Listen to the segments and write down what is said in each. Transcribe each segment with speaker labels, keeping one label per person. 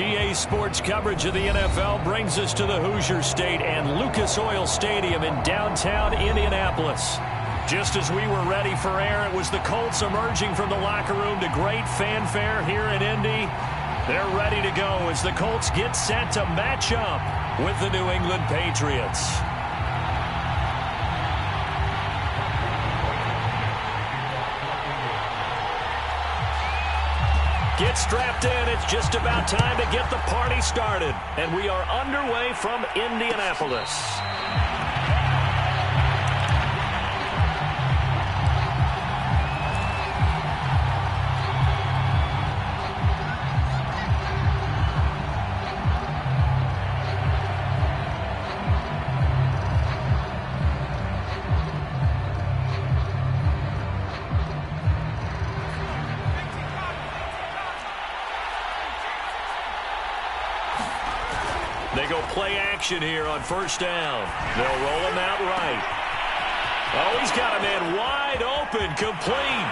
Speaker 1: EA Sports coverage of the NFL brings us to the Hoosier State and Lucas Oil Stadium in downtown Indianapolis. Just as we were ready for air, it was the Colts emerging from the locker room to great fanfare here in Indy. They're ready to go as the Colts get set to match up with the New England Patriots. Get strapped in. It's just about time to get the party started. And we are underway from Indianapolis. They go play action here on first down. They'll roll him out right. Oh, he's got a man wide open, complete.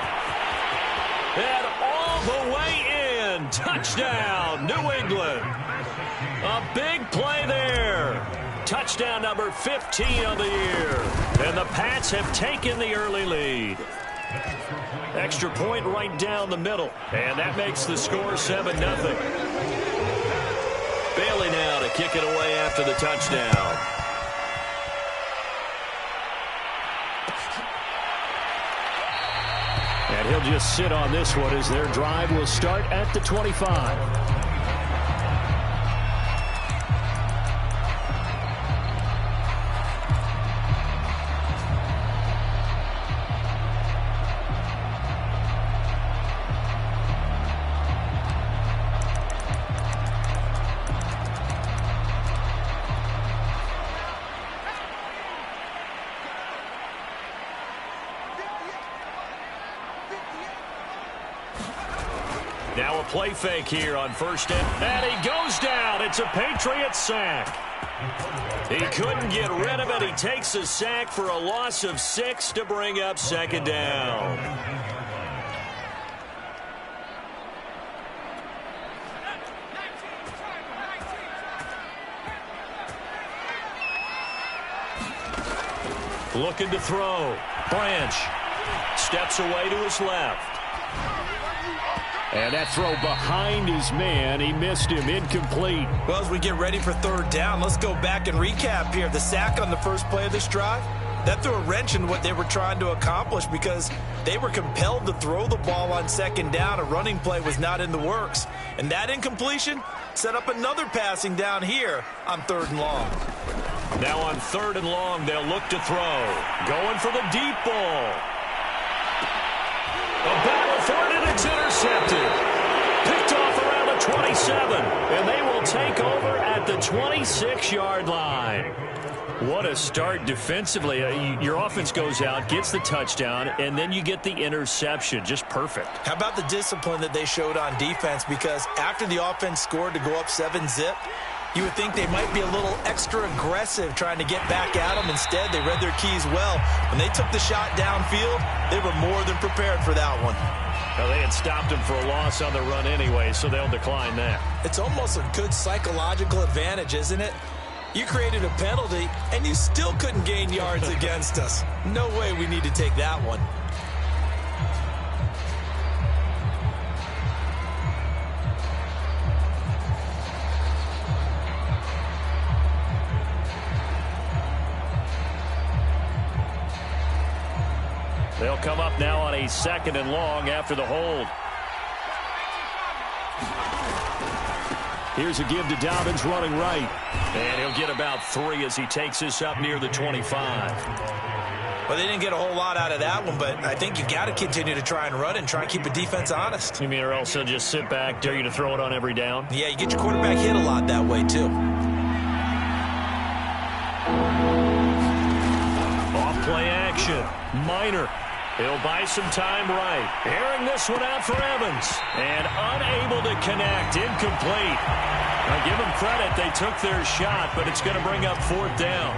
Speaker 1: And all the way in. Touchdown, New England. A big play there. Touchdown number 15 of the year. And the Pats have taken the early lead. Extra point right down the middle. And that makes the score 7-0. Bailey now to kick it away after the touchdown. And he'll just sit on this one as their drive will start at the 25. Now a play fake here on first down. And he goes down. It's a Patriot sack. He couldn't get rid of it. He takes a sack for a loss of 6 to bring up second down. Looking to throw. Branch steps away to his left. And that throw behind his man, he missed him, incomplete.
Speaker 2: Well, as we get ready for third down, let's go back and recap here. The sack on the first play of this drive, that threw a wrench in what they were trying to accomplish because they were compelled to throw the ball on second down. A running play was not in the works. And that incompletion set up another passing down here on third and long.
Speaker 1: Now on third and long, they'll look to throw. Going for the deep ball. A battle for it, and it's intercepted. Picked off around the 27, and they will take over at the 26-yard line. What a start defensively. Your offense goes out, gets the touchdown, and then you get the interception. Just perfect. How
Speaker 2: about the discipline that they showed on defense? Because after the offense scored to go up 7-zip, you would think they might be a little extra aggressive trying to get back at them. Instead, they read their keys well. When they took the shot downfield, they were more than prepared for that one.
Speaker 1: Well, they had stopped him for a loss on the run anyway, so they'll decline that.
Speaker 2: It's almost a good psychological advantage, isn't it? You created a penalty, and you still couldn't gain yards against us. No way we need to take that one.
Speaker 1: They'll come up now on a second and long after the hold. Here's a give to Dobbins running right. And he'll get about 3 as he takes this up near the 25.
Speaker 2: Well, they didn't get a whole lot out of that one, but I think you got to continue to try and run and try and keep the defense honest.
Speaker 1: You mean or else they'll just sit back, dare you to throw it on every down?
Speaker 2: Yeah, you get your quarterback hit a lot that way, too.
Speaker 1: Off play action. Minor. He'll buy some time right. Airing this one out for Evans. And unable to connect. Incomplete. Now give them credit. They took their shot, but it's going to bring up fourth down.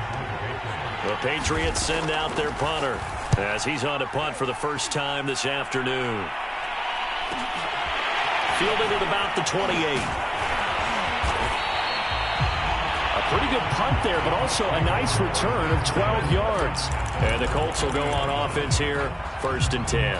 Speaker 1: The Patriots send out their punter as he's on to punt for the first time this afternoon. Fielded at about the 28. Pretty good punt there, but also a nice return of 12 yards. And the Colts will go on offense here, 1st and 10.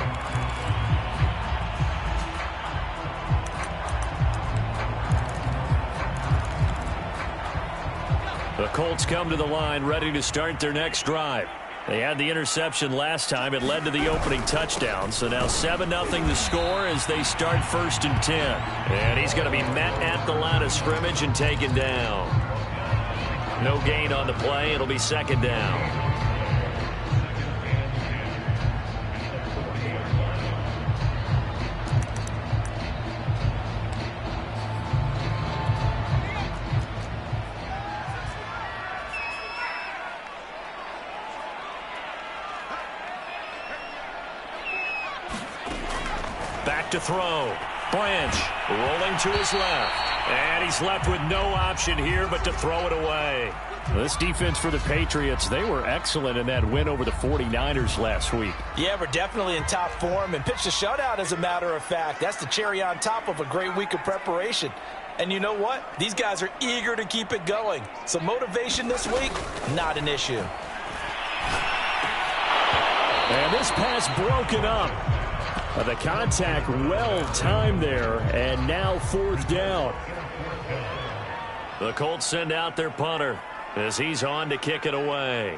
Speaker 1: The Colts come to the line ready to start their next drive. They had the interception last time. It led to the opening touchdown. So now 7-0 the score as they start 1st and 10. And he's going to be met at the line of scrimmage and taken down. No gain on the play. It'll be 2nd down. Back to throw. Branch rolling to his left. And he's left with no option here but to throw it away. This defense for the Patriots, they were excellent in that win over the 49ers last week.
Speaker 2: Yeah, we're definitely in top form and pitched a shutout, as a matter of fact. That's the cherry on top of a great week of preparation. And you know what? These guys are eager to keep it going. So motivation this week, not an issue.
Speaker 1: And this pass broken up. The contact well timed there, and now 4th down. The Colts send out their punter as he's on to kick it away.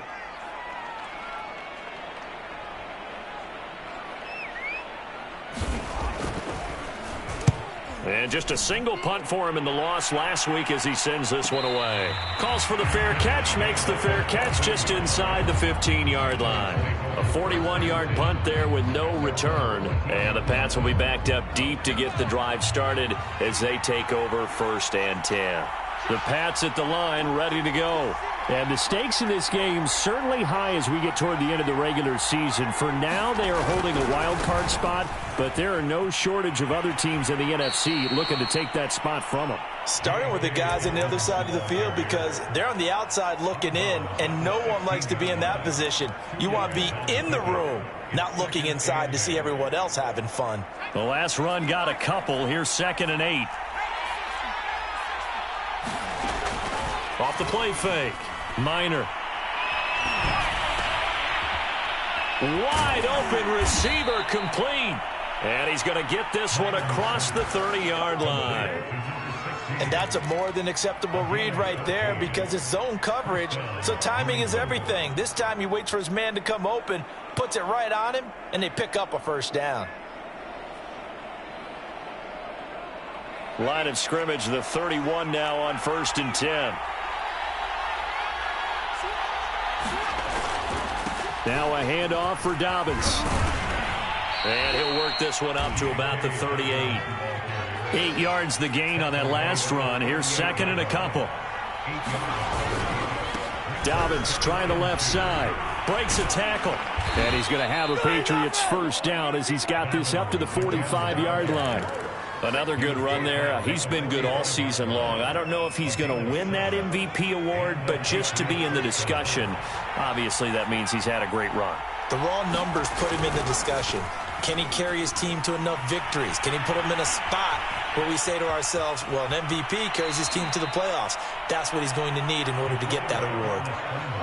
Speaker 1: And just a single punt for him in the loss last week as he sends this one away. Calls for the fair catch, makes the fair catch just inside the 15-yard line. A 41-yard punt there with no return. And the Pats will be backed up deep to get the drive started as they take over 1st and 10. The Pats at the line ready to go. And the stakes in this game certainly high as we get toward the end of the regular season. For now, they are holding a wild card spot, but there are no shortage of other teams in the NFC looking to take that spot from them.
Speaker 2: Starting with the guys on the other side of the field because they're on the outside looking in, and no one likes to be in that position. You want to be in the room, not looking inside to see everyone else having fun.
Speaker 1: The last run got a couple. Here's 2nd and 8. Off the play fake. Minor. Wide open receiver complete. And he's going to get this one across the 30-yard line.
Speaker 2: And that's a more than acceptable read right there because it's zone coverage, so timing is everything. This time he waits for his man to come open, puts it right on him, and they pick up a 1st down.
Speaker 1: Line of scrimmage, the 31 now on 1st and 10. Now a handoff for Dobbins. And he'll work this one up to about the 38. 8 yards the gain on that last run. Here's 2nd and a couple. Dobbins trying the left side. Breaks a tackle. And he's going to have a Patriots 1st down as he's got this up to the 45-yard line. Another good run there. He's been good all season long. I don't know if he's going to win that MVP award, but just to be in the discussion, obviously that means he's had a great run.
Speaker 2: The raw numbers put him in the discussion. Can he carry his team to enough victories? Can he put them in a spot where we say to ourselves, well, an MVP carries his team to the playoffs. That's what he's going to need in order to get that award.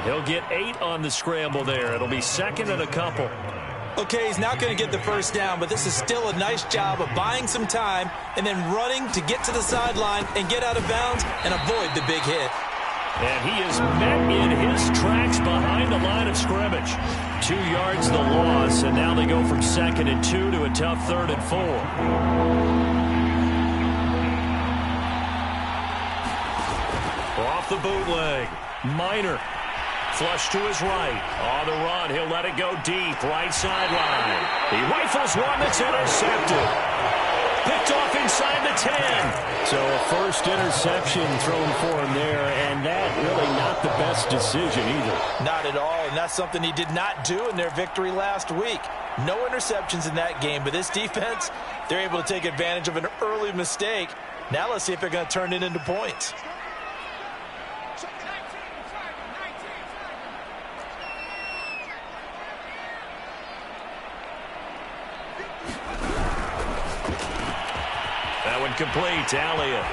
Speaker 1: He'll get 8 on the scramble there. It'll be 2nd and a couple.
Speaker 2: Okay, he's not going to get the 1st down, but this is still a nice job of buying some time and then running to get to the sideline and get out of bounds and avoid the big hit.
Speaker 1: And he is met in his tracks behind the line of scrimmage. 2 yards the loss, and now they go from 2nd and 2 to a tough 3rd and 4. Off the bootleg. Minor. Flush to his right. On the run, he'll let it go deep. Right sideline. He rifles one that's intercepted. Picked off inside the 10. So a 1st interception thrown for him there, and that really not the best decision either.
Speaker 2: Not at all, and that's something he did not do in their victory last week. No interceptions in that game, but this defense, they're able to take advantage of an early mistake. Now let's see if they're going to turn it into points. That one complete. Elliott.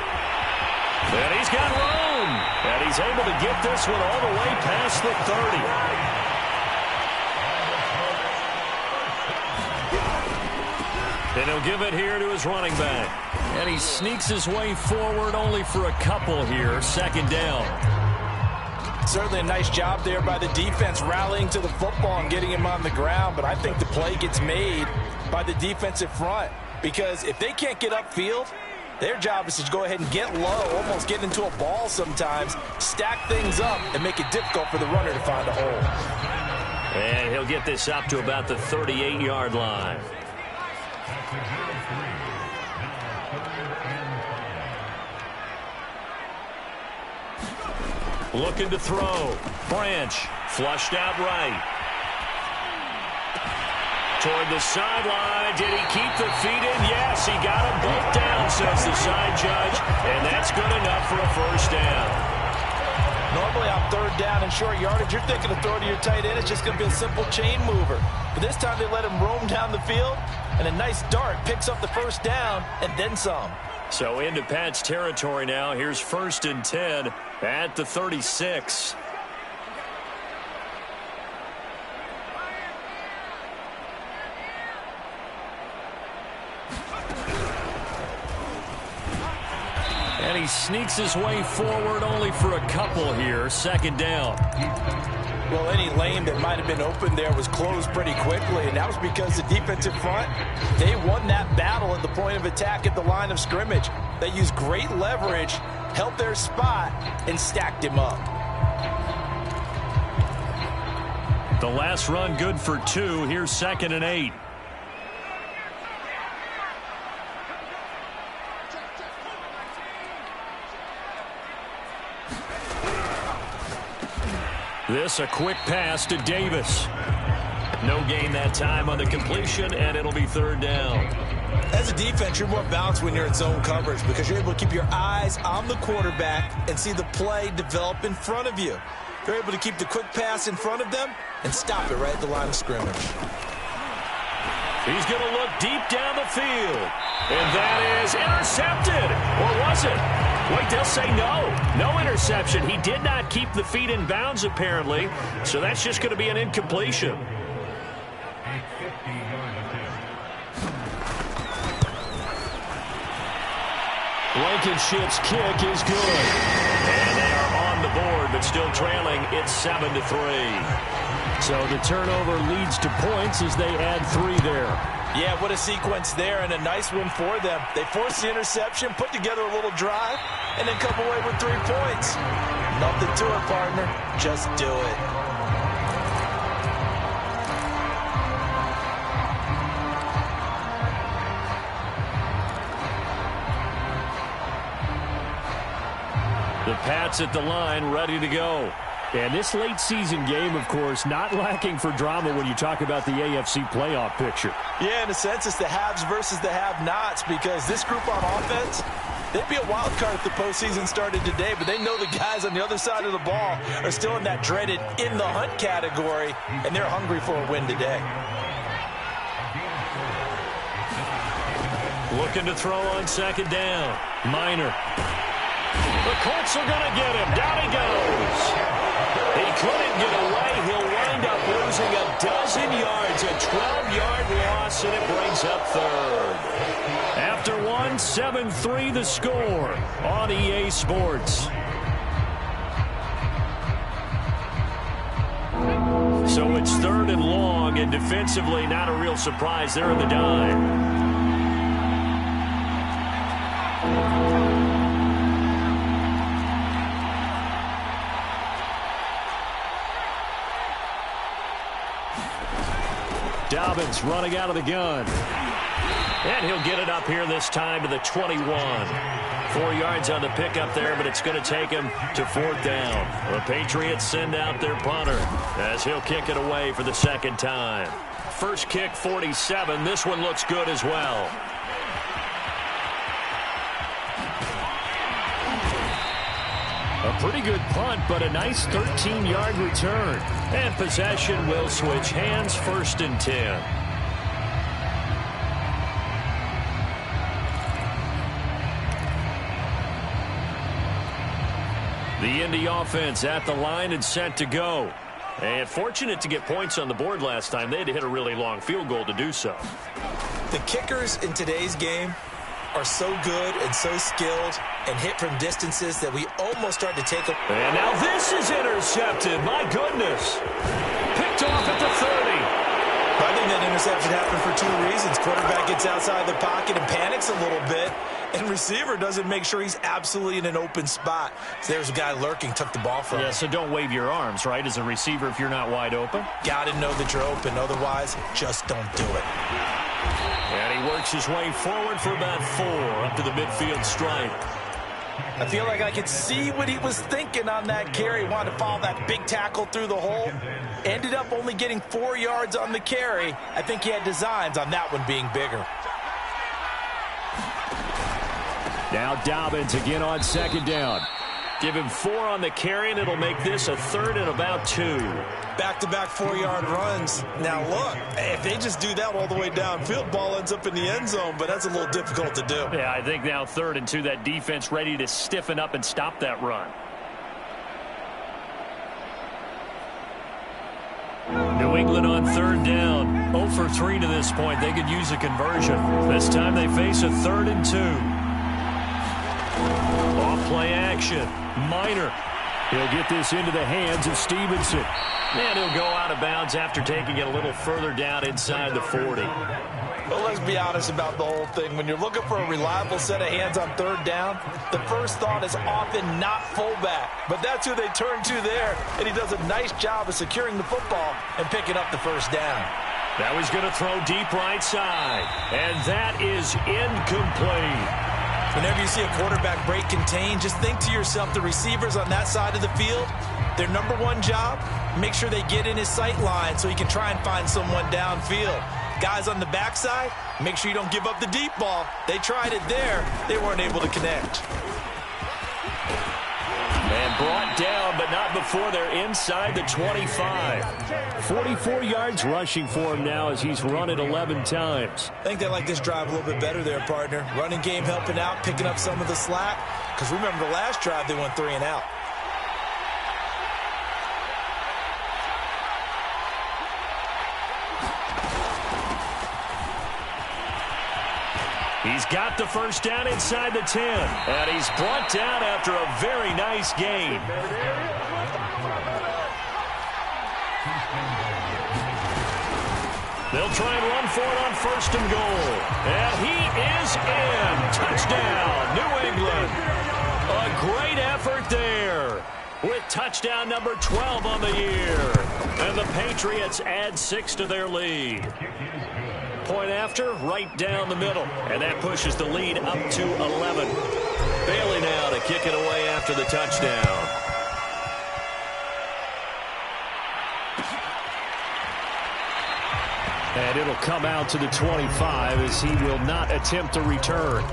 Speaker 2: And he's got room. And
Speaker 1: he's able to get this one all the way past the 30. And he'll give it here to his running back. And he sneaks his way forward only for a couple here. Second down.
Speaker 2: Certainly a nice job there by the defense rallying to the football and getting him on the ground. But I think the play gets made by the defensive front. Because if they can't get upfield, their job is to go ahead and get low, almost get into a ball sometimes, stack things up, and make it difficult for the runner to find a hole.
Speaker 1: And he'll get this up to about the 38-yard line. Looking to throw. Branch flushed out right. Toward the sideline. Did he keep the feet in? Yes, he got them both down, says the side judge. And that's good enough for a first down.
Speaker 2: Normally on third down and short yardage, you're thinking of throw to your tight end. It's just going to be a simple chain mover. But this time they let him roam down the field. And a nice dart picks up the first down and then some.
Speaker 1: So into Pat's territory now. Here's 1st and 10 at the 36. And he sneaks his way forward only for a couple here. Second down.
Speaker 2: Well, any lane that might have been open there was closed pretty quickly, and that was because the defensive front, they won that battle at the point of attack at the line of scrimmage. They used great leverage, held their spot, and stacked him up.
Speaker 1: The last run good for 2. Here's 2nd and 8. This a quick pass to Davis. No gain that time on the completion, and it'll be 3rd down.
Speaker 2: As a defense, you're more balanced when you're in zone coverage because you're able to keep your eyes on the quarterback and see the play develop in front of you. You're able to keep the quick pass in front of them and stop it right at the line of scrimmage.
Speaker 1: He's going to look deep down the field. And that is intercepted. Or was it? Wait, they'll say no. No interception. He did not keep the feet in bounds, apparently. So that's just going to be an incompletion. Blankenship's kick is good. And they are on the board, but still trailing. It's 7-3. So the turnover leads to points as they add 3 there.
Speaker 2: Yeah, what a sequence there, and a nice one for them. They forced the interception, put together a little drive, and then come away with 3 points. Nothing to it, partner. Just do it.
Speaker 1: The Pats at the line, ready to go. And this late season game, of course, not lacking for drama when you talk about the AFC playoff picture.
Speaker 2: Yeah, in a sense, it's the haves versus the have-nots because this group on offense, they'd be a wild card if the postseason started today, but they know the guys on the other side of the ball are still in that dreaded in-the-hunt category, and they're hungry for a win today.
Speaker 1: Looking to throw on 2nd down. Minor. The Colts are going to get him. Down he goes. He couldn't get away. He'll wind up losing a dozen yards, a 12-yard loss, and it brings up 3rd. After 1, 7-3 the score on EA Sports. So it's 3rd and long, and defensively not a real surprise. They're in the dime. Dobbins running out of the gun. And he'll get it up here this time to the 21. 4 yards on the pickup there, but it's going to take him to 4th down. The Patriots send out their punter as he'll kick it away for the 2nd time. First kick, 47. This one looks good as well. A pretty good punt, but a nice 13-yard return. And possession will switch hands, 1st and 10. The Indy offense at the line and set to go. And fortunate to get points on the board last time. They had to hit a really long field goal to do so.
Speaker 2: The kickers in today's game are so good and so skilled and hit from distances that we almost start to take a...
Speaker 1: And now this is intercepted. My goodness. Picked off at the 30.
Speaker 2: I think that interception happened for two reasons. Quarterback gets outside the pocket and panics a little bit, and receiver doesn't make sure he's absolutely in an open spot. So there's a guy lurking, took the ball from him.
Speaker 1: Yeah, so don't wave your arms, right, as a receiver if you're not wide open.
Speaker 2: Got to know that you're open. Otherwise, just don't do it.
Speaker 1: And he works his way forward for about 4 up to the midfield stripe.
Speaker 2: I feel like I could see what he was thinking on that carry. Wanted to follow that big tackle through the hole. Ended up only getting 4 yards on the carry. I think he had designs on that one being bigger.
Speaker 1: Now Dobbins again on second down. Give him 4 on the carry, and it'll make this a 3rd and about 2.
Speaker 2: Back-to-back 4-yard runs. Now, look, if they just do that all the way downfield, ball ends up in the end zone, but that's a little difficult to do.
Speaker 1: Yeah, I think now 3rd and 2, that defense ready to stiffen up and stop that run. New England on 3rd down. 0 for 3 to this point. They could use a conversion. This time they face a 3rd and 2. Off-play action. Minor. He'll get this into the hands of Stevenson. And he'll go out of bounds after taking it a little further down inside the 40.
Speaker 2: Well, let's be honest about the whole thing. When you're looking for a reliable set of hands on 3rd down, the first thought is often not fullback. But that's who they turn to there, and he does a nice job of securing the football and picking up the first down.
Speaker 1: Now he's going to throw deep right side, and that is incomplete.
Speaker 2: Whenever you see a quarterback break contain, just think to yourself, the receivers on that side of the field, their number one job, make sure they get in his sight line so he can try and find someone downfield. Guys on the backside, make sure you don't give up the deep ball. They tried it there. They weren't able to connect.
Speaker 1: And brought down, but not before they're inside the 25. 44 yards rushing for him now as he's run it 11 times.
Speaker 2: I think they like this drive a little bit better there, partner. Running game helping out, picking up some of the slack. Because remember the last drive, they went 3 and out.
Speaker 1: He's got the first down inside the 10. And he's brought down after a very nice gain. They'll try and run for it on 1st and goal. And he is in. Touchdown, New England. A great effort there with touchdown number 12 on the year. And the Patriots add 6 to their lead. Point after, right down the middle. And that pushes the lead up to 11. Bailey now to kick it away after the touchdown. And it'll come out to the 25 as he will not attempt to return.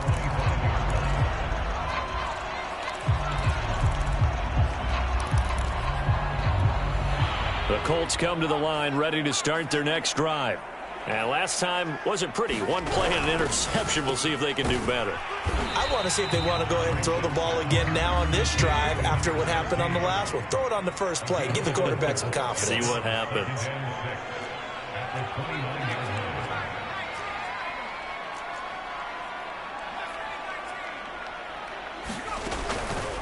Speaker 1: The Colts come to the line ready to start their next drive. And last time wasn't pretty. 1 play and an interception. We'll see if they can do better.
Speaker 2: I want to see if they want to go ahead and throw the ball again now on this drive after what happened on the last one. Throw it on the first play. Give the quarterback some confidence.
Speaker 1: See what happens.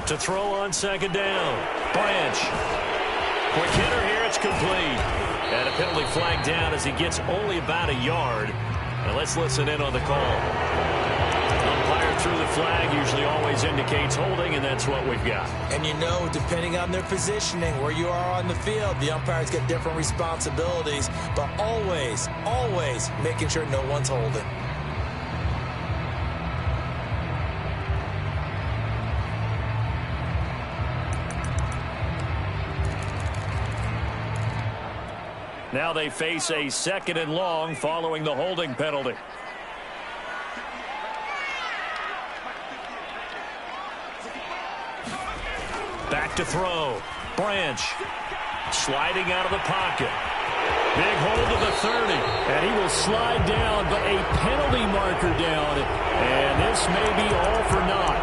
Speaker 1: To throw on 2nd down. Branch. Quick hitter here. It's complete. And a penalty flag down as he gets only about a yard. And let's listen in on the call. Umpire threw the flag, usually always indicates holding, and that's what we've got.
Speaker 2: And you know, depending on their positioning, where you are on the field, the umpires get different responsibilities, but always, always making sure no one's holding.
Speaker 1: Now they face a 2nd and long following the holding penalty. Back to throw. Branch sliding out of the pocket. Big hold to the 30. And he will slide down, but a penalty marker down. And this may be all for naught.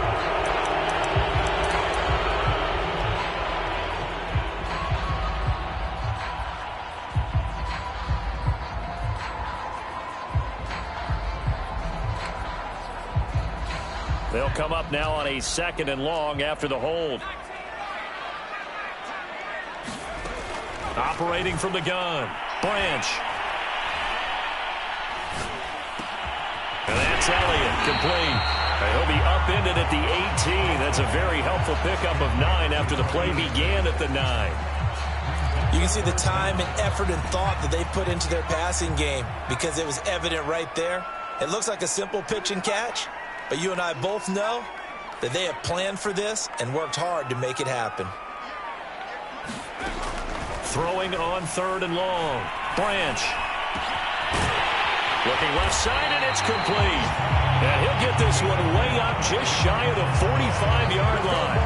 Speaker 1: They'll come up now on a 2nd and long after the hold. Operating from the gun, Branch. And that's Elliott, complete. And he'll be upended at the 18. That's a very helpful pickup of 9 after the play began at the 9.
Speaker 2: You can see the time and effort and thought that they put into their passing game because it was evident right there. It looks like a simple pitch and catch, but you and I both know that they have planned for this and worked hard to make it happen.
Speaker 1: Throwing on 3rd and long, Branch. Looking left side, and it's complete. And he'll get this one way up just shy of the 45-yard line.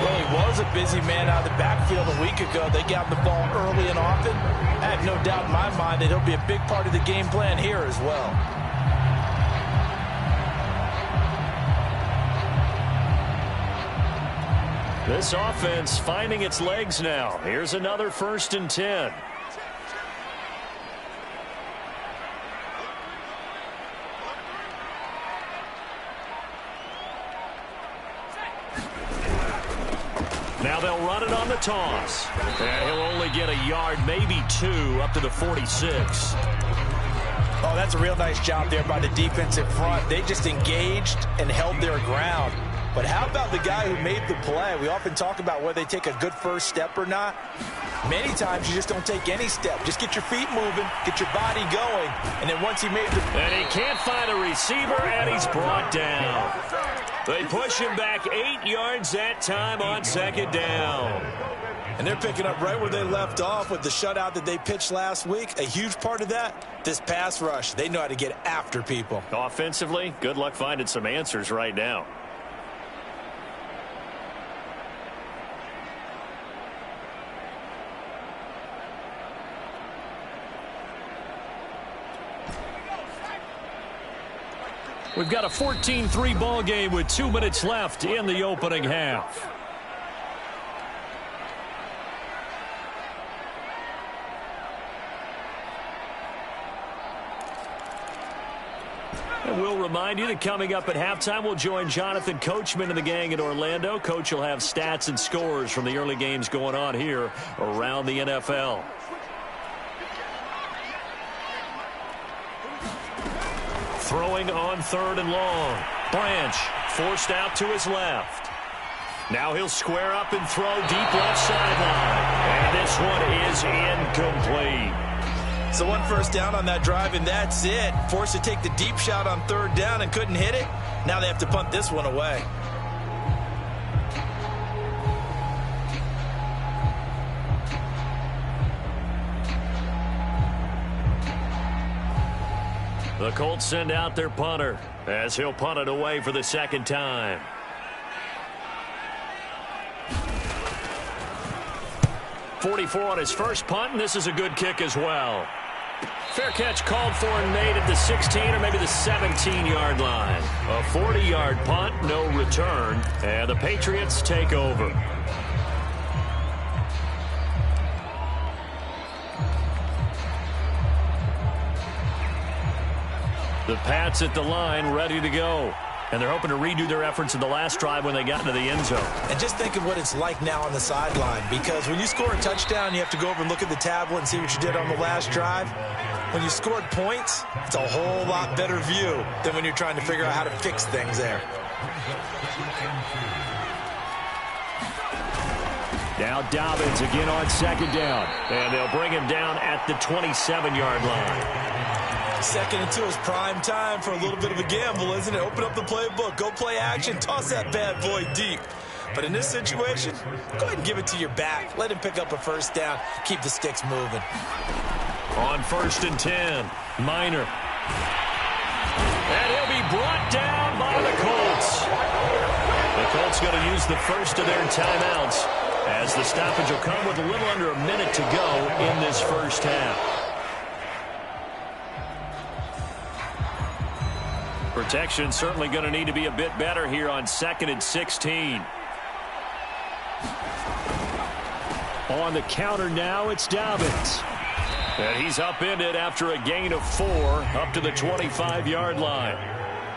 Speaker 2: Well, he was a busy man out of the backfield a week ago. They got the ball early and often. I have no doubt in my mind that he'll be a big part of the game plan here as well.
Speaker 1: This offense finding its legs now. Here's another 1st and 10. Now they'll run it on the toss. And he'll only get a yard, maybe 2, up to the 46.
Speaker 2: Oh, that's a real nice job there by the defensive front. They just engaged and held their ground. But how about the guy who made the play? We often talk about whether they take a good first step or not. Many times you just don't take any step. Just get your feet moving, get your body going, and then once he made the...
Speaker 1: And he can't find a receiver, and he's brought down. They push him back 8 yards that time on 2nd down.
Speaker 2: And they're picking up right where they left off with the shutout that they pitched last week. A huge part of that, this pass rush. They know how to get after people.
Speaker 1: Offensively, good luck finding some answers right now. We've got a 14-3 ball game with 2 minutes left in the opening half. And we'll remind you that coming up at halftime, we'll join Jonathan Coachman and the gang in Orlando. Coach will have stats and scores from the early games going on here around the NFL. Throwing on 3rd and long. Branch forced out to his left. Now he'll square up and throw deep left sideline. And this one is incomplete.
Speaker 2: So 1 first down on that drive, and that's it. Forced to take the deep shot on 3rd down and couldn't hit it. Now they have to punt this one away.
Speaker 1: The Colts send out their punter as he'll punt it away for the 2nd time. .44 on his first punt, and this is a good kick as well. Fair catch called for and made at the 16 or maybe the 17-yard line. A 40-yard punt, no return, and the Patriots take over. The Pats at the line, ready to go. And they're hoping to redo their efforts in the last drive when they got into the end zone.
Speaker 2: And just think of what it's like now on the sideline, because when you score a touchdown, you have to go over and look at the tablet and see what you did on the last drive. When you scored points, it's a whole lot better view than when you're trying to figure out how to fix things there.
Speaker 1: Now Dobbins again on 2nd down. And they'll bring him down at the 27-yard line.
Speaker 2: 2nd and 2 is prime time for a little bit of a gamble, isn't it? Open up the playbook, go play action, toss that bad boy deep. But in this situation, go ahead and give it to your back. Let him pick up a first down. Keep the sticks moving.
Speaker 1: On 1st and 10, Minor. And he'll be brought down by the Colts. The Colts going to use the first of their timeouts as the stoppage will come with a little under a minute to go in this first half. Protection certainly going to need to be a bit better here on 2nd and 16. On the counter now, it's Dobbins. And he's upended after a gain of 4 up to the 25-yard line.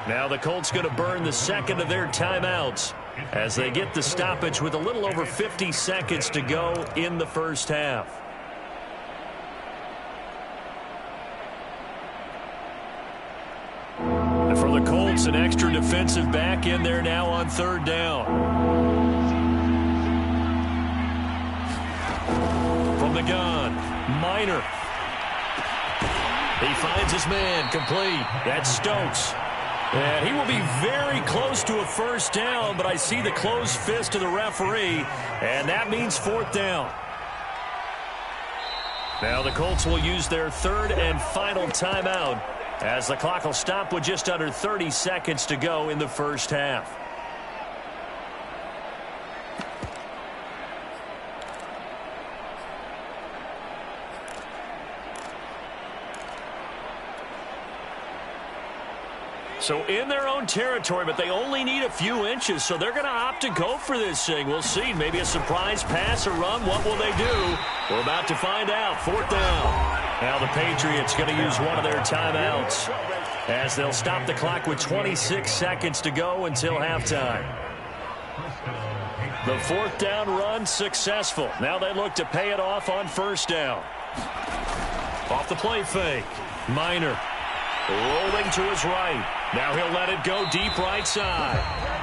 Speaker 1: Now the Colts going to burn the second of their timeouts as they get the stoppage with a little over 50 seconds to go in the first half. And for the Colts, an extra defensive back in there now on third down. From the gun, Minor. He finds his man, complete. That's Stokes. And he will be very close to a first down, but I see the closed fist of the referee, and that means fourth down. Now the Colts will use their third and final timeout as the clock will stop with just under 30 seconds to go in the first half. So in their own territory, but they only need a few inches, so they're going to opt to go for this thing. We'll see. Maybe a surprise pass or run. What will they do? We're about to find out. Fourth down. Now the Patriots going to use one of their timeouts as they'll stop the clock with 26 seconds to go until halftime. The fourth down run successful. Now they look to pay it off on first down. Off the play fake. Minor rolling to his right. Now he'll let it go deep right side.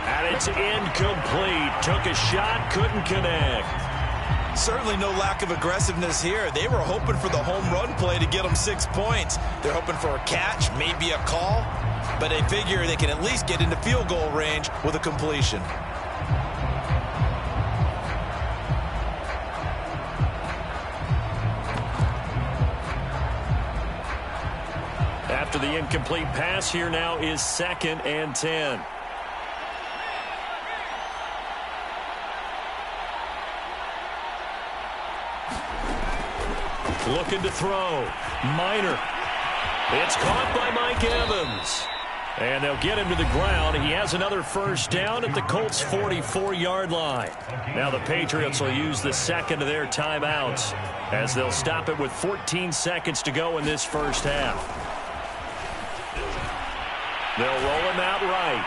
Speaker 1: And it's incomplete. Took a shot, couldn't connect.
Speaker 2: Certainly no lack of aggressiveness here. They were hoping for the home run play to get them 6 points. They're hoping for a catch, maybe a call, but they figure they can at least get into field goal range with a completion.
Speaker 1: After the incomplete pass, here now is 2nd and 10. Looking to throw. Minor. It's caught by Mike Evans. And they'll get him to the ground. He has another first down at the Colts' 44-yard line. Now the Patriots will use the second of their timeouts as they'll stop it with 14 seconds to go in this first half. They'll roll him out right.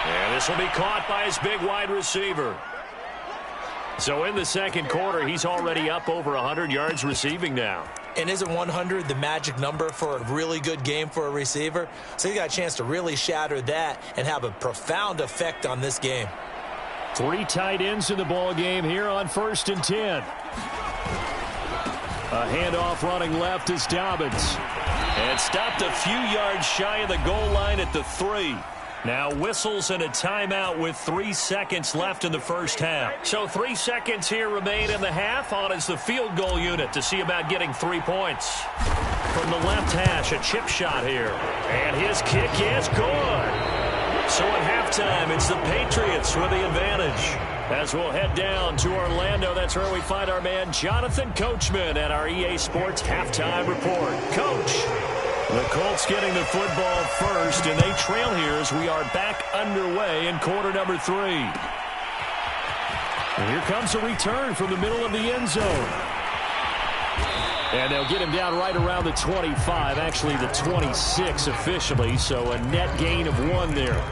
Speaker 1: And this will be caught by his big wide receiver. So in the second quarter, he's already up over 100 yards receiving now.
Speaker 2: And isn't 100 the magic number for a really good game for a receiver? So he got a chance to really shatter that and have a profound effect on this game.
Speaker 1: 3 tight ends in the ball game here on 1st and 10. A handoff running left is Dobbins. And stopped a few yards shy of the goal line at the 3. Now whistles and a timeout with 3 seconds left in the first half. So 3 seconds here remain in the half. On is the field goal unit to see about getting 3 points. From the left hash, a chip shot here. And his kick is good. So at halftime, it's the Patriots with the advantage. As we'll head down to Orlando, that's where we find our man Jonathan Coachman at our EA Sports Halftime Report. Coach, the Colts getting the football first, and they trail here as we are back underway in quarter number 3. And here comes a return from the middle of the end zone. And they'll get him down right around the 25, actually the 26 officially, so a net gain of 1 there.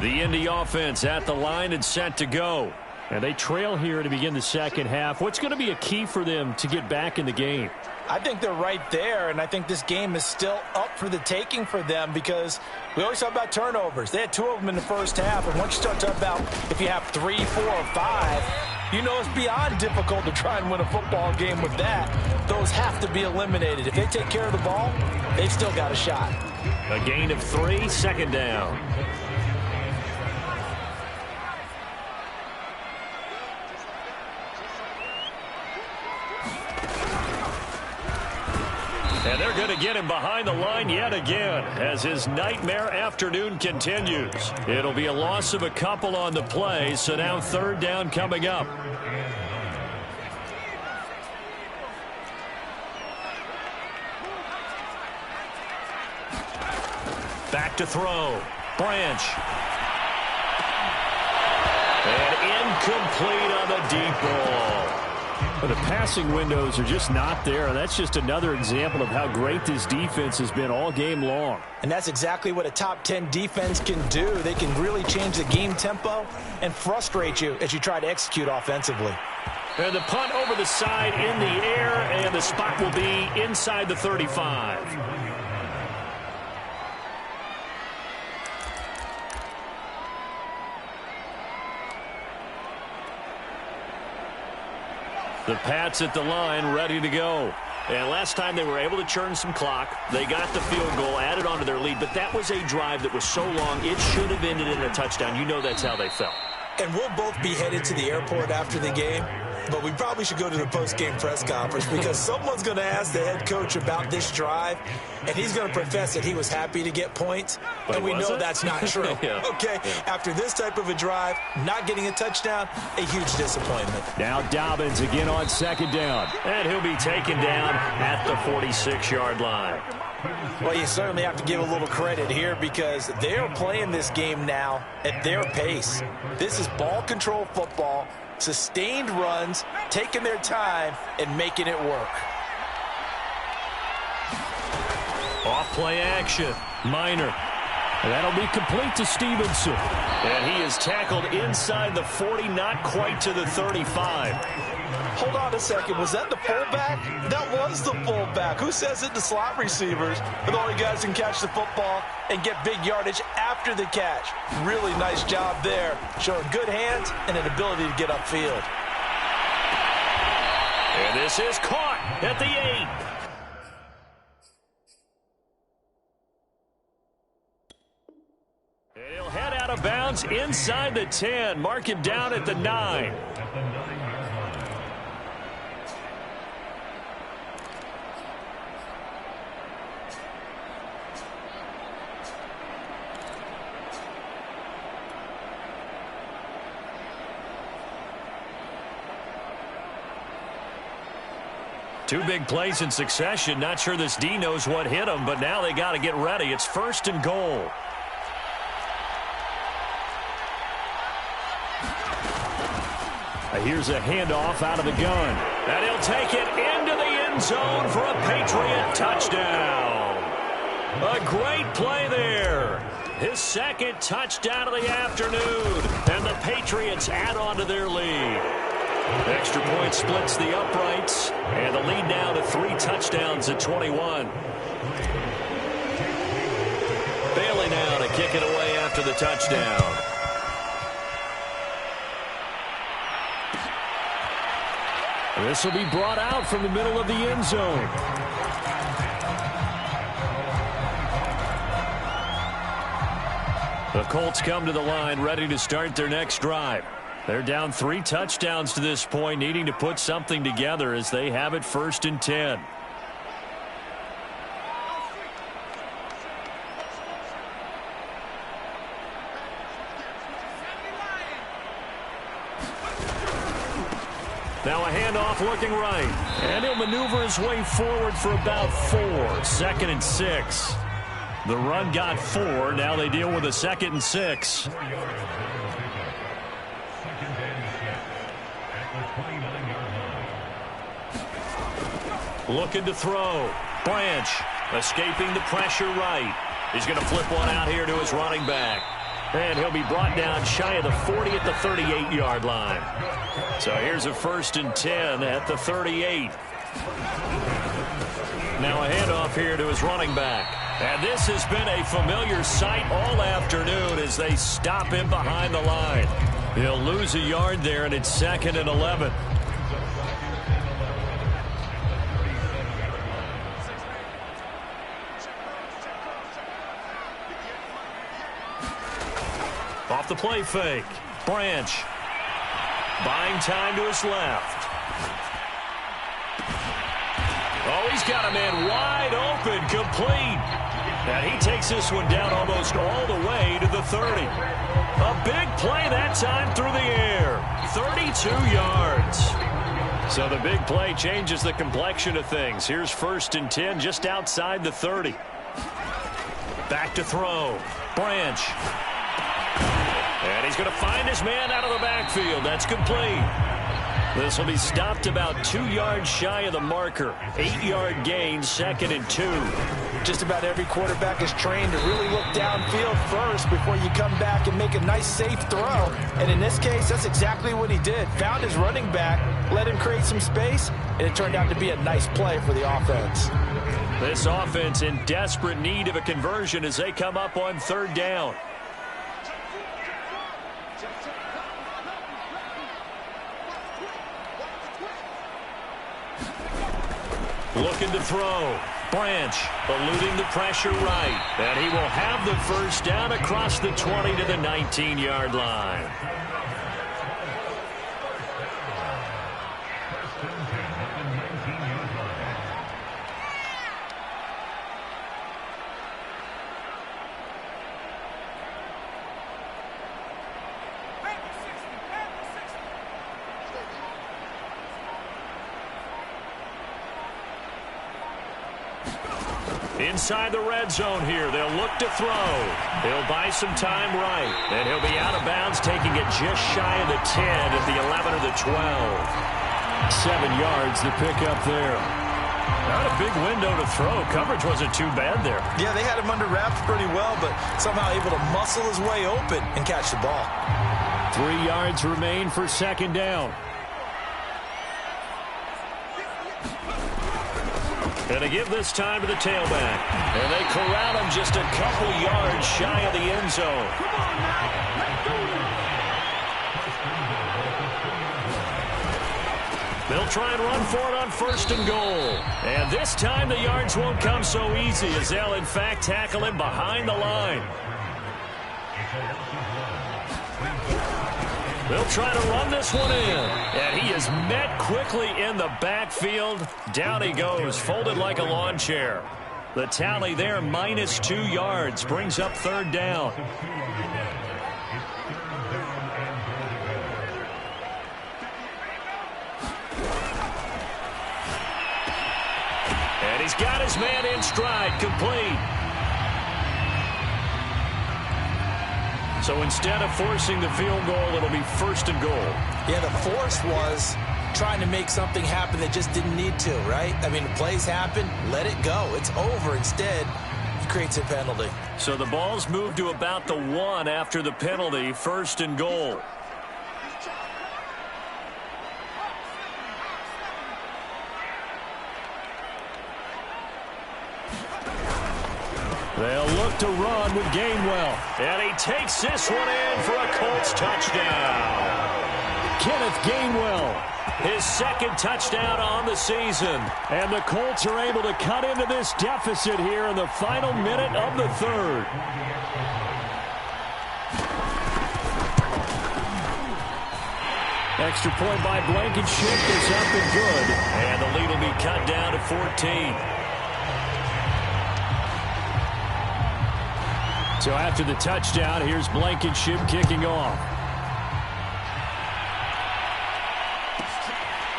Speaker 1: The Indy offense at the line and set to go. And they trail here to begin the second half. What's going to be a key for them to get back in the game?
Speaker 2: I think they're right there, and I think this game is still up for the taking for them because we always talk about turnovers. They had 2 of them in the first half, and once you start talking about if you have 3, 4, or 5, you know it's beyond difficult to try and win a football game with that. Those have to be eliminated. If they take care of the ball, they've still got a shot.
Speaker 1: A gain of 3, 2nd down. And they're going to get him behind the line yet again as his nightmare afternoon continues. It'll be a loss of a couple on the play, so now 3rd down coming up. Back to throw. Branch. And incomplete on the deep ball. But the passing windows are just not there, and that's just another example of how great this defense has been all game long.
Speaker 2: And that's exactly what a top 10 defense can do. They can really change the game tempo and frustrate you as you try to execute offensively.
Speaker 1: And the punt over the side in the air, and the spot will be inside the 35. The Pats at the line, ready to go. And last time they were able to churn some clock. They got the field goal, added on to their lead. But that was a drive that was so long, it should have ended in a touchdown. You know that's how they felt.
Speaker 2: And we'll both be headed to the airport after the game. But we probably should go to the post-game press conference because someone's going to ask the head coach about this drive, and he's going to profess that he was happy to get points, and we know that's not true. Okay, after this type of a drive, not getting a touchdown, a huge disappointment.
Speaker 1: Now Dobbins again on second down, and he'll be taken down at the 46-yard line.
Speaker 2: Well, you certainly have to give a little credit here because they are playing this game now at their pace. This is ball control football. Sustained runs, taking their time, and making it work.
Speaker 1: Off-play action. Minor. And that'll be complete to Stevenson. And he is tackled inside the 40, not quite to the 35.
Speaker 2: Hold on a second. Was that the fullback? That was the fullback. Who says it? The slot receivers are the only guys who can catch the football and get big yardage after the catch. Really nice job there, showing good hands and an ability to get upfield.
Speaker 1: And this is caught at the 8. And he'll head out of bounds inside the 10. Mark him down at the 9. Two big plays in succession. Not sure this D knows what hit him, but now they got to get ready. It's 1st and goal. Here's a handoff out of the gun. And he'll take it into the end zone for a Patriot touchdown. A great play there. His 2nd touchdown of the afternoon. And the Patriots add on to their lead. Extra point splits the uprights, and the lead now to 3 touchdowns at 21. Bailey now to kick it away after the touchdown. This will be brought out from the middle of the end zone. The Colts come to the line, ready to start their next drive. They're down 3 touchdowns to this point, needing to put something together as they have it 1st and 10. Now a handoff looking right. And he'll maneuver his way forward for about 4. 2nd and 6. The run got 4. Now they deal with a 2nd and 6. Looking to throw. Branch escaping the pressure right. He's going to flip one out here to his running back. And he'll be brought down shy of the 40 at the 38-yard line. So here's a 1st and 10 at the 38. Now a handoff here to his running back. And this has been a familiar sight all afternoon as they stop him behind the line. He'll lose a yard there, and it's 2nd and 11. Off the play fake. Branch. Buying time to his left. Oh, he's got a man wide open, complete. And he takes this one down almost all the way to the 30. A big play that time through the air. 32 yards. So the big play changes the complexion of things. Here's 1st and 10 just outside the 30. Back to throw. Branch. And he's going to find his man out of the backfield. That's complete. This will be stopped about 2 yards shy of the marker. 8-yard gain, 2nd and 2.
Speaker 2: Just about every quarterback is trained to really look downfield first before you come back and make a nice, safe throw. And in this case, that's exactly what he did. Found his running back, let him create some space, and it turned out to be a nice play for the offense.
Speaker 1: This offense in desperate need of a conversion as they come up on 3rd down. Looking to throw. Branch eluding the pressure right. And he will have the first down across the 20 to the 19-yard line. Inside the red zone here. They'll look to throw. He'll buy some time right. And he'll be out of bounds, taking it just shy of the 10 at the 11 or the 12. 7 yards to pick up there. Not a big window to throw. Coverage wasn't too bad there.
Speaker 2: Yeah, they had him under wraps pretty well, but somehow able to muscle his way open and catch the ball.
Speaker 1: 3 yards remain for 2nd down. And to give this time to the tailback. And they corral him just a couple yards shy of the end zone. They'll try and run for it on 1st and goal. And this time the yards won't come so easy as they'll in fact tackle him behind the line. They'll try to run this one in. And he is met quickly in the backfield. Down he goes, folded like a lawn chair. The tally there, -2 yards, brings up 3rd down. And he's got his man in stride, complete. So instead of forcing the field goal, it'll be 1st and goal.
Speaker 2: Yeah, the force was trying to make something happen that just didn't need to, right? I mean, plays happen, let it go. It's over. Instead, he creates a penalty.
Speaker 1: So the ball's moved to about the 1 after the penalty, 1st and goal. They'll look to run with Gainwell. And he takes this one in for a Colts touchdown. Kenneth Gainwell, his 2nd touchdown on the season. And the Colts are able to cut into this deficit here in the final minute of the 3rd. Extra point by Blankenship is up and good. And the lead will be cut down to 14. So after the touchdown, here's Blankenship kicking off.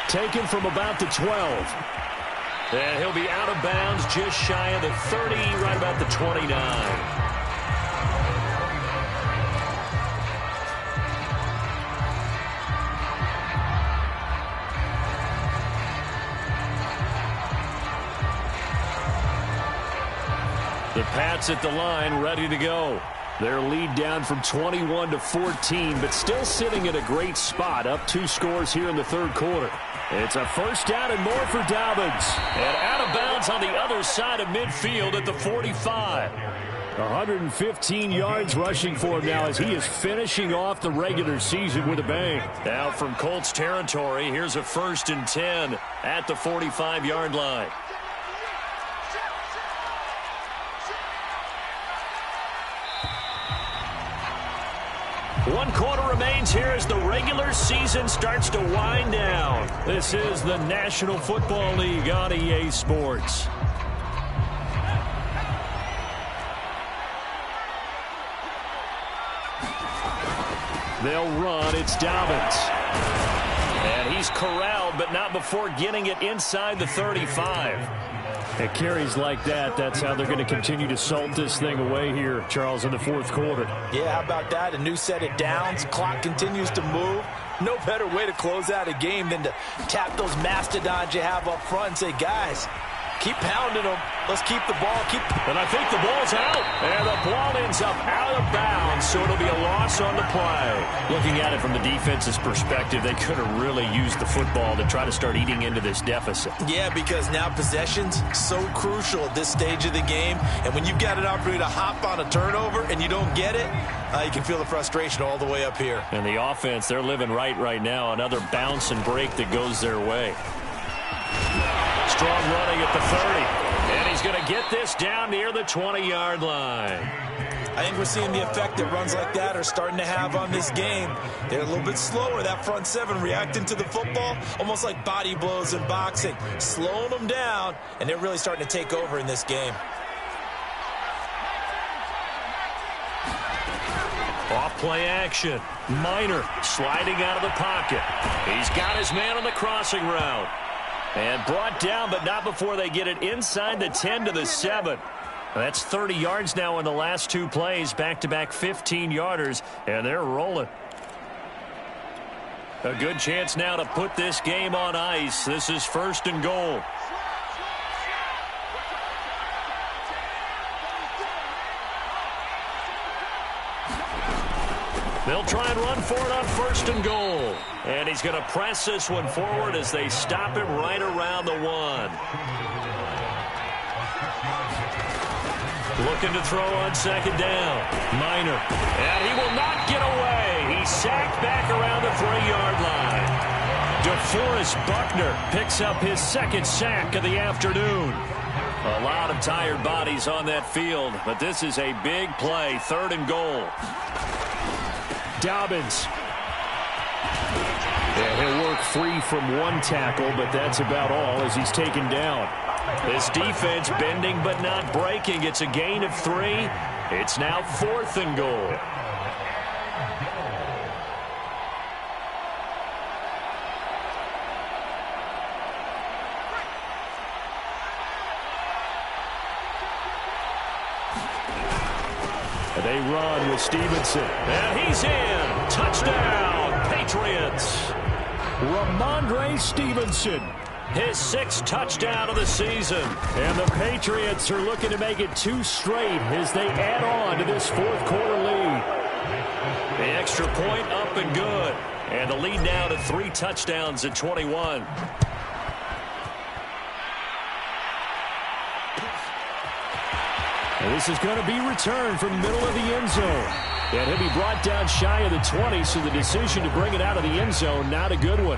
Speaker 1: Taken from about the 12. And he'll be out of bounds just shy of the 30, right about the 29. The Pats at the line, ready to go. Their lead down from 21 to 14, but still sitting at a great spot, up 2 scores here in the 3rd quarter. It's a 1st down and more for Dobbins. And out of bounds on the other side of midfield at the 45. 115 yards rushing for him now as he is finishing off the regular season with a bang. Now from Colts territory, here's a 1st and 10 at the 45-yard line. One quarter remains here as the regular season starts to wind down. This is the National Football League on EA Sports. They'll run. It's Dobbins. And he's corralled, but not before getting it inside the 35. At carries like that, that's how they're going to continue to salt this thing away here, Charles, in the 4th quarter.
Speaker 2: Yeah, how about that? A new set of downs. Clock continues to move. No better way to close out a game than to tap those mastodons you have up front and say, guys, keep pounding them. Let's keep the ball.
Speaker 1: And I think the ball's out. And the ball ends up out of bounds, so it'll be a loss on the play. Looking at it from the defense's perspective, they could have really used the football to try to start eating into this deficit.
Speaker 2: Yeah, because now possession's so crucial at this stage of the game. And when you've got an opportunity to hop on a turnover and you don't get it, you can feel the frustration all the way up here.
Speaker 1: And the offense, they're living right now. Another bounce and break that goes their way. Strong running at the 30. And he's going to get this down near the 20-yard line.
Speaker 2: I think we're seeing the effect that runs like that are starting to have on this game. They're a little bit slower, that front seven, reacting to the football, almost like body blows in boxing, slowing them down, and they're really starting to take over in this game.
Speaker 1: Off play action. Minor sliding out of the pocket. He's got his man on the crossing route. And brought down, but not before they get it inside the 10 to the 7. That's 30 yards now in the last two plays. Back-to-back 15-yarders, and they're rolling. A good chance now to put this game on ice. This is 1st and goal. They'll try and run for it on 1st and goal. And he's going to press this one forward as they stop him right around the 1. Looking to throw on 2nd down. Minor. And he will not get away. He's sacked back around the 3-yard line. DeForest Buckner picks up his 2nd sack of the afternoon. A lot of tired bodies on that field, but this is a big play. 3rd and goal. Dobbins. Yeah, he'll work free from one tackle, but that's about all as he's taken down. This defense bending but not breaking. It's a gain of 3. It's now 4th and goal. They run with Stevenson. And he's in. Touchdown, Patriots. Ramondre Stevenson, his 6th touchdown of the season. And the Patriots are looking to make it 2 straight as they add on to this 4th quarter lead. The extra point up and good. And the lead now to 3 touchdowns at 21. And this is going to be returned from the middle of the end zone. And he'll be brought down shy of the 20, so the decision to bring it out of the end zone, not a good one.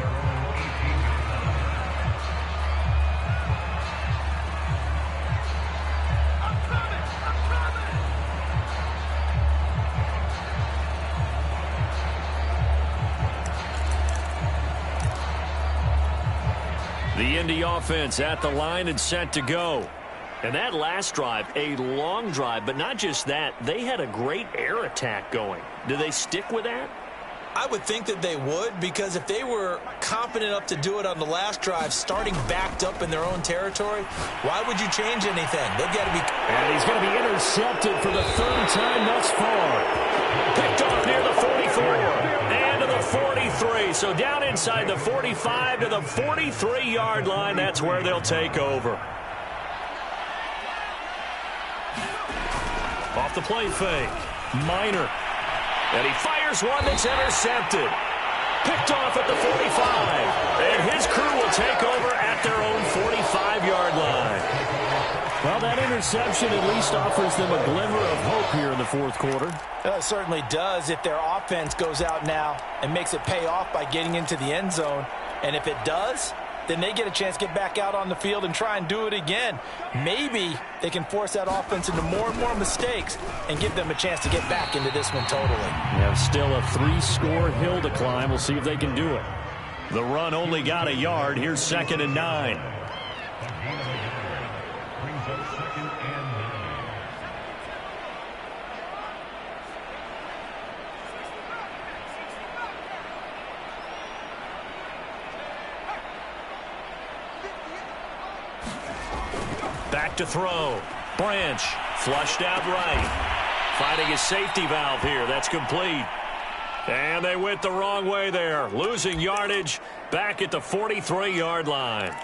Speaker 1: The Indy offense at the line and set to go. And that last drive, a long drive, but not just that, they had a great air attack going. Do they stick with that?
Speaker 2: I would think that they would, because if they were confident enough to do it on the last drive, starting backed up in their own territory, why would you change anything? They've got to be...
Speaker 1: And he's going to be intercepted for the 3rd time thus far. Picked off near the 44 and to the 43. So down inside the 45 to the 43-yard line. That's where they'll take over. Off the play fake. Minor. And he fires one that's intercepted. Picked off at the 45. And his crew will take over at their own 45-yard line. Well, that interception at least offers them a glimmer of hope here in the 4th quarter.
Speaker 2: It certainly does if their offense goes out now and makes it pay off by getting into the end zone. And if it does, then they get a chance to get back out on the field and try and do it again. Maybe they can force that offense into more and more mistakes and give them a chance to get back into this one totally.
Speaker 1: They have still a 3-score hill to climb. We'll see if they can do it. The run only got a yard. Here's 2nd and 9. Back to throw. Branch flushed out right. Finding his safety valve here. That's complete. And they went the wrong way there, losing yardage back at the 43-yard line.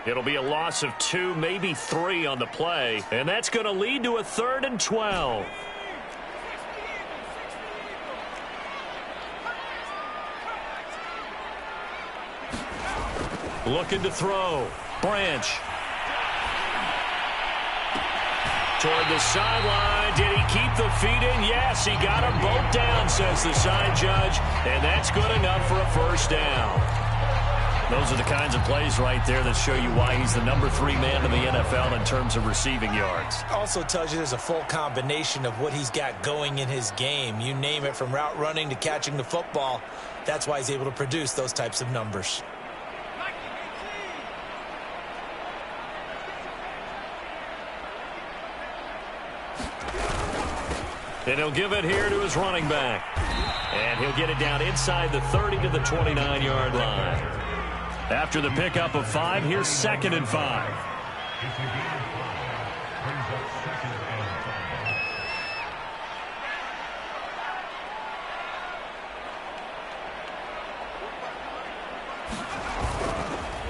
Speaker 1: It'll be a loss of 2, maybe 3 on the play, and that's going to lead to a 3rd and 12. Looking to throw. Branch. Toward the sideline. Did he keep the feet in? Yes, he got them both down, says the side judge. And that's good enough for a first down. Those are the kinds of plays right there that show you why he's the number 3 man in the NFL in terms of receiving yards.
Speaker 2: Also tells you there's a full combination of what he's got going in his game. You name it, from route running to catching the football. That's why he's able to produce those types of numbers.
Speaker 1: And he'll give it here to his running back. And he'll get it down inside the 30 to the 29-yard line. After the pickup of 5, here's 2nd and 5.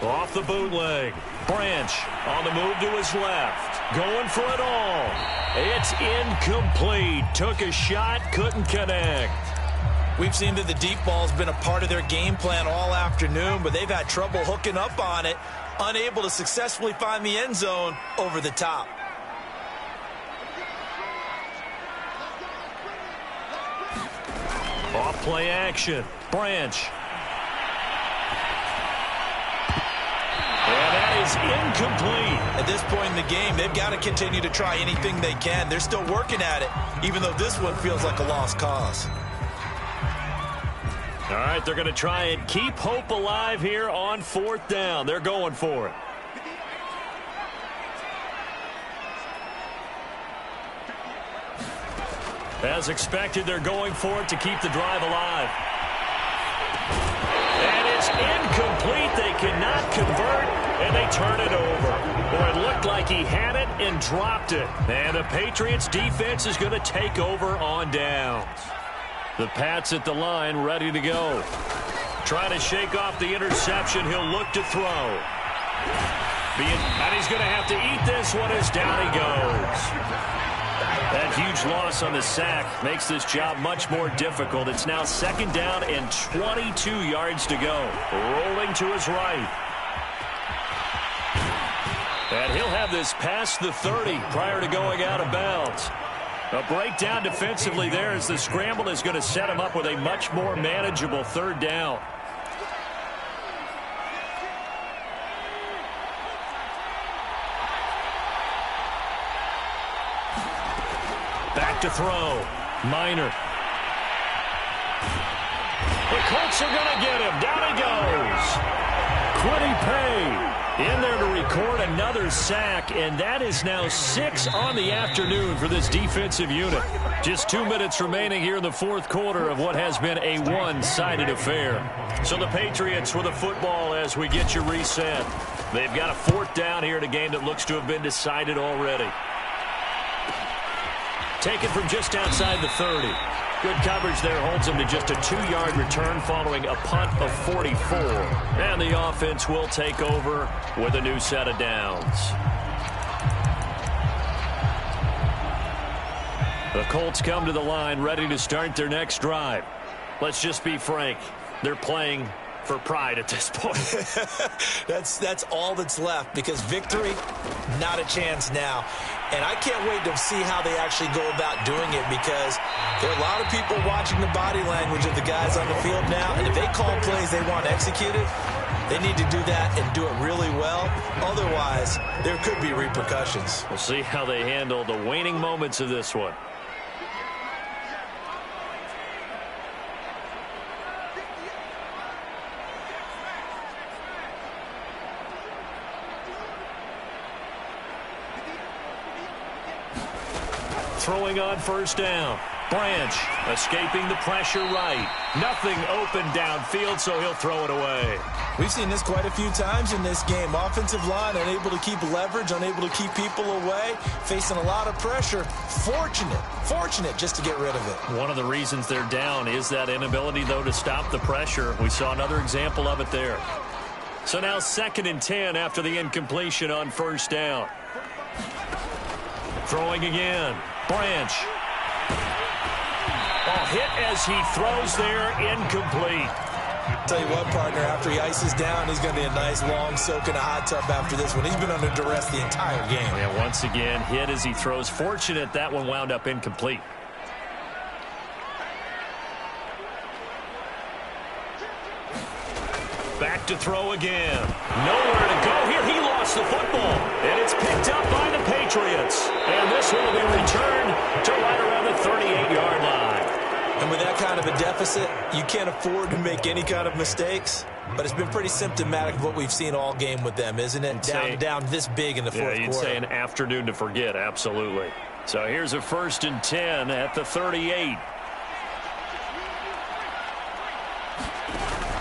Speaker 1: Off the bootleg. Branch on the move to his left. Going for it all. It's incomplete. Took a shot, couldn't connect.
Speaker 2: We've seen that the deep ball's been a part of their game plan all afternoon, but they've had trouble hooking up on it, unable to successfully find the end zone over the top.
Speaker 1: Off play action. Branch. And that is incomplete.
Speaker 2: At this point in the game, they've got to continue to try anything they can. They're still working at it, even though this one feels like a lost cause.
Speaker 1: All right, they're going to try and keep hope alive here on 4th down. They're going for it. As expected, they're going for it to keep the drive alive. And it's incomplete. They cannot convert, and they turn it over. Boy, it looked like he had it and dropped it. And the Patriots defense is going to take over on downs. The Pats at the line, ready to go. Trying to shake off the interception. He'll look to throw. And he's going to have to eat this one as down he goes. That huge loss on the sack makes this job much more difficult. It's now 2nd down and 22 yards to go. Rolling to his right. And he'll have this past the 30 prior to going out of bounds. A breakdown defensively there as the scramble is going to set him up with a much more manageable 3rd down. Back to throw. Minor. The Colts are going to get him. Down he goes. Quiddy Pay in there to record another sack, and that is now 6 on the afternoon for this defensive unit. Just 2 minutes remaining here in the 4th quarter of what has been a one-sided affair. So the Patriots with the football as we get you reset. They've got a 4th down here in a game that looks to have been decided already. Taken from just outside the 30. Good coverage there holds him to just a 2-yard return following a punt of 44. And the offense will take over with a new set of downs. The Colts come to the line ready to start their next drive. Let's just be frank. They're playing for pride at this point.
Speaker 2: That's all that's left, because victory, not a chance now. And I can't wait to see how they actually go about doing it, because there are a lot of people watching the body language of the guys on the field now, and if they call plays they want executed, they need to do that and do it really well. Otherwise, there could be repercussions.
Speaker 1: We'll see how they handle the waning moments of this one. Throwing on 1st down. Branch escaping the pressure right. Nothing open downfield, so he'll throw it away.
Speaker 2: We've seen this quite a few times in this game. Offensive line unable to keep leverage, unable to keep people away, facing a lot of pressure. Fortunate just to get rid of it.
Speaker 1: One of the reasons they're down is that inability, though, to stop the pressure. We saw another example of it there. So now 2nd and 10 after the incompletion on 1st down. Throwing again. Branch. Hit as he throws there, incomplete.
Speaker 2: Tell you what, partner, after he ices down, he's going to be a nice long soak in a hot tub after this one. He's been under duress the entire game.
Speaker 1: Yeah, once again, hit as he throws. Fortunate that one wound up incomplete. Back to throw again. Nowhere to go here. He lost the football. And it's picked up by the Patriots. And this one will be returned to right around the 38-yard line.
Speaker 2: And with that kind of a deficit, you can't afford to make any kind of mistakes. But it's been pretty symptomatic of what we've seen all game with them, isn't it? Down this big in the fourth quarter.
Speaker 1: You'd say an afternoon to forget, absolutely. So here's a 1st and 10 at the 38.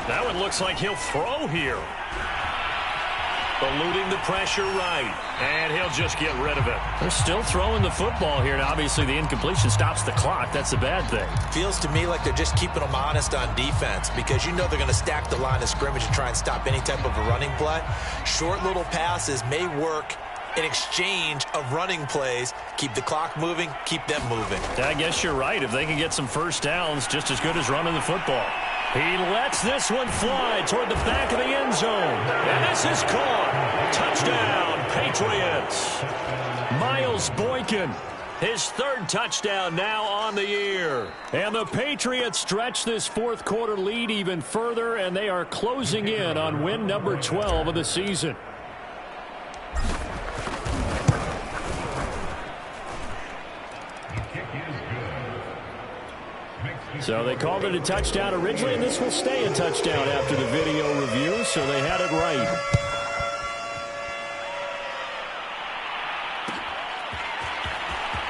Speaker 1: That one looks like he'll throw here. Eluding the pressure right. And he'll just get rid of it. They're still throwing the football here. And obviously the incompletion stops the clock. That's a bad thing.
Speaker 2: Feels to me like they're just keeping them honest on defense, because you know they're going to stack the line of scrimmage and try and stop any type of a running play. Short little passes may work in exchange of running plays. Keep the clock moving, keep them moving.
Speaker 1: I guess you're right. If they can get some first downs, just as good as running the football. He lets this one fly toward the back of the end zone. And this is caught. Touchdown, Patriots. Miles Boykin, his 3rd touchdown now on the year. And the Patriots stretch this 4th quarter lead even further, and they are closing in on win number 12 of the season. So they called it a touchdown originally, and this will stay a touchdown after the video review, so they had it right.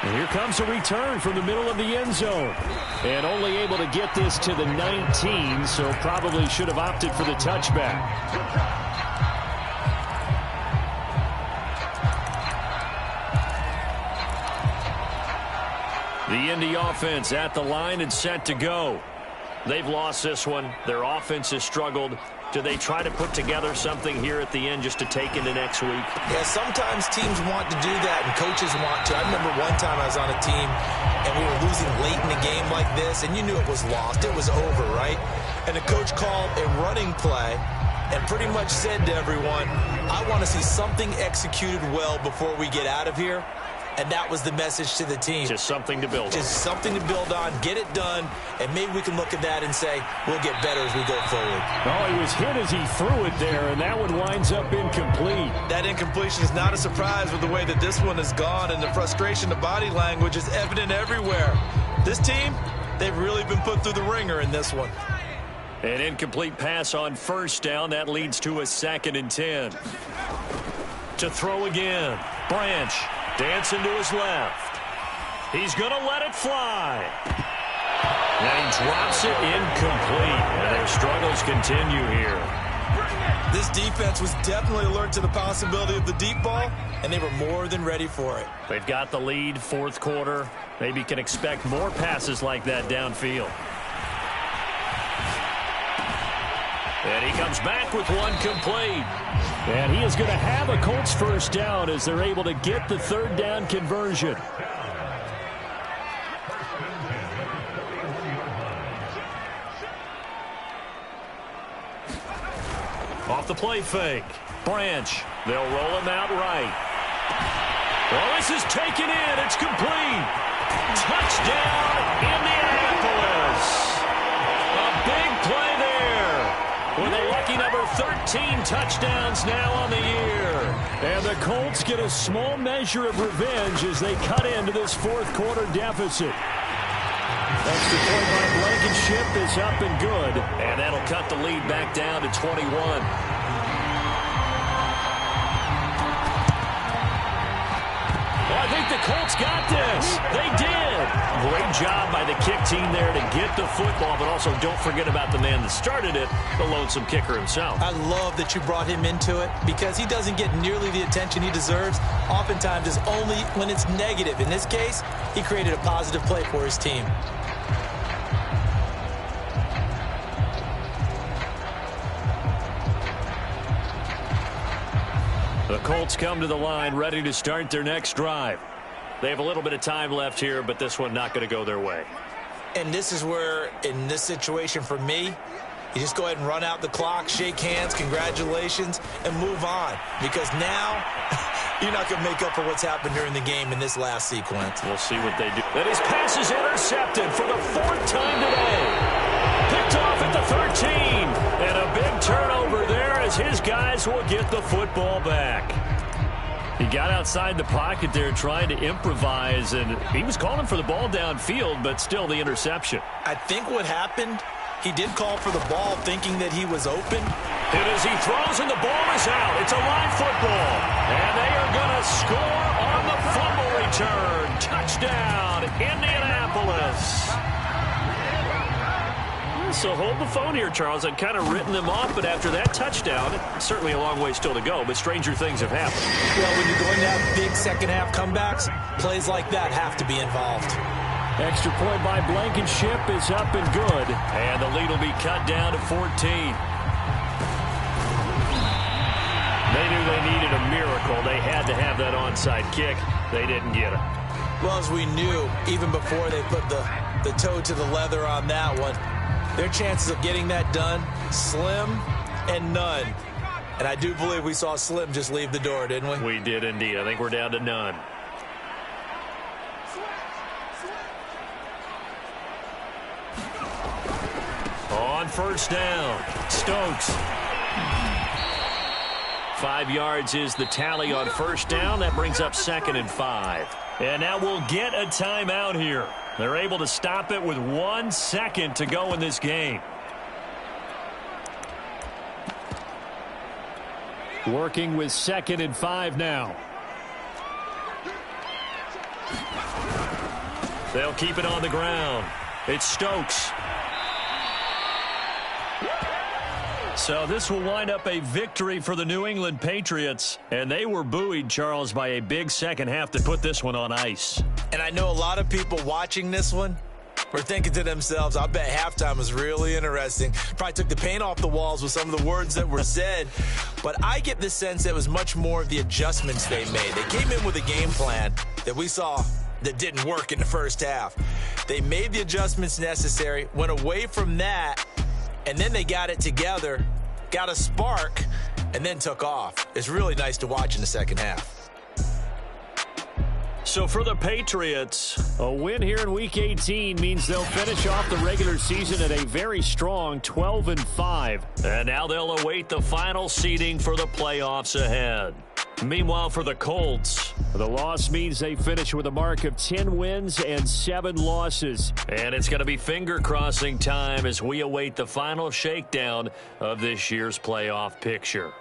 Speaker 1: And here comes a return from the middle of the end zone. And only able to get this to the 19, so probably should have opted for the touchback. The Indy offense at the line and set to go. They've lost this one. Their offense has struggled. Do they try to put together something here at the end just to take into next week?
Speaker 2: Yeah, sometimes teams want to do that and coaches want to. I remember one time I was on a team and we were losing late in a game like this, and you knew it was lost. It was over, right? And the coach called a running play and pretty much said to everyone, I want to see something executed well before we get out of here. And that was the message to the team.
Speaker 1: Just something to build on.
Speaker 2: Just something to build on, get it done, and maybe we can look at that and say, we'll get better as we go forward.
Speaker 1: Oh, he was hit as he threw it there, and that one winds up incomplete.
Speaker 2: That incompletion is not a surprise with the way that this one has gone, and the frustration, the body language is evident everywhere. This team, they've really been put through the ringer in this one.
Speaker 1: An incomplete pass on 1st down. That leads to a 2nd and 10. To throw again. Branch. Dancing to his left. He's going to let it fly. And he drops it incomplete. And their struggles continue here.
Speaker 2: This defense was definitely alert to the possibility of the deep ball, and they were more than ready for it.
Speaker 1: They've got the lead, 4th quarter. Maybe can expect more passes like that downfield. And he comes back with one complete. And he is going to have a Colts 1st down as they're able to get the 3rd down conversion. Off the play fake. Branch. They'll roll him out right. Well, this is taken in. It's complete. Touchdown, Indianapolis. A big play there. With a lucky number 13 touchdowns now on the year. And the Colts get a small measure of revenge as they cut into this 4th quarter deficit. Extra point by Blankenship is up and good. And that'll cut the lead back down to 21. I think the Colts got this. They did. Great job by the kick team there to get the football, but also don't forget about the man that started it, the lonesome kicker himself.
Speaker 2: I love that you brought him into it because he doesn't get nearly the attention he deserves. Oftentimes it's only when it's negative. In this case, he created a positive play for his team.
Speaker 1: The Colts come to the line ready to start their next drive. They have a little bit of time left here, but this one not going to go their way.
Speaker 2: And this is where, in this situation for me, you just go ahead and run out the clock, shake hands, congratulations, and move on. Because now, you're not going to make up for what's happened during the game in this last sequence.
Speaker 1: We'll see what they do. And his pass is intercepted for the 4th time today. Picked off at the 13. And a big turnover there as his guys will get the football back. He got outside the pocket there trying to improvise, and he was calling for the ball downfield, but still the interception.
Speaker 2: I think what happened, he did call for the ball thinking that he was open.
Speaker 1: And as he throws and the ball is out, it's a live football. And they are going to score on the fumble return. Touchdown, Indianapolis. So hold the phone here, Charles. I'd kind of written them off, but after that touchdown, certainly a long way still to go, but stranger things have happened.
Speaker 2: Well, when you're going to have big second-half comebacks, plays like that have to be involved.
Speaker 1: Extra point by Blankenship is up and good, and the lead will be cut down to 14. They knew they needed a miracle. They had to have that onside kick. They didn't get it.
Speaker 2: Well, as we knew, even before they put the toe to the leather on that one, their chances of getting that done, slim and none. And I do believe we saw Slim just leave the door, didn't we?
Speaker 1: We did indeed. I think we're down to none. On first down, Stokes. 5 yards is the tally on first down. That brings up 2nd and 5. And now we'll get a timeout here. They're able to stop it with 1 second to go in this game. Working with 2nd and 5 now. They'll keep it on the ground. It's Stokes. So this will wind up a victory for the New England Patriots. And they were buoyed, Charles, by a big second half to put this one on ice.
Speaker 2: And I know a lot of people watching this one were thinking to themselves, I bet halftime was really interesting. Probably took the paint off the walls with some of the words that were said. But I get the sense that it was much more of the adjustments they made. They came in with a game plan that we saw that didn't work in the first half. They made the adjustments necessary, went away from that, and then they got it together, got a spark, and then took off. It's really nice to watch in the second half.
Speaker 1: So for the Patriots, a win here in Week 18 means they'll finish off the regular season at a very strong 12-5. And now they'll await the final seeding for the playoffs ahead. Meanwhile, for the Colts, the loss means they finish with a mark of 10 wins and 7 losses. And it's going to be finger-crossing time as we await the final shakedown of this year's playoff picture.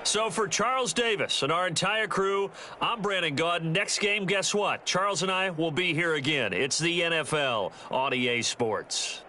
Speaker 1: So for Charles Davis and our entire crew, I'm Brandon Gaudin. Next game, guess what? Charles and I will be here again. It's the NFL on EA Sports.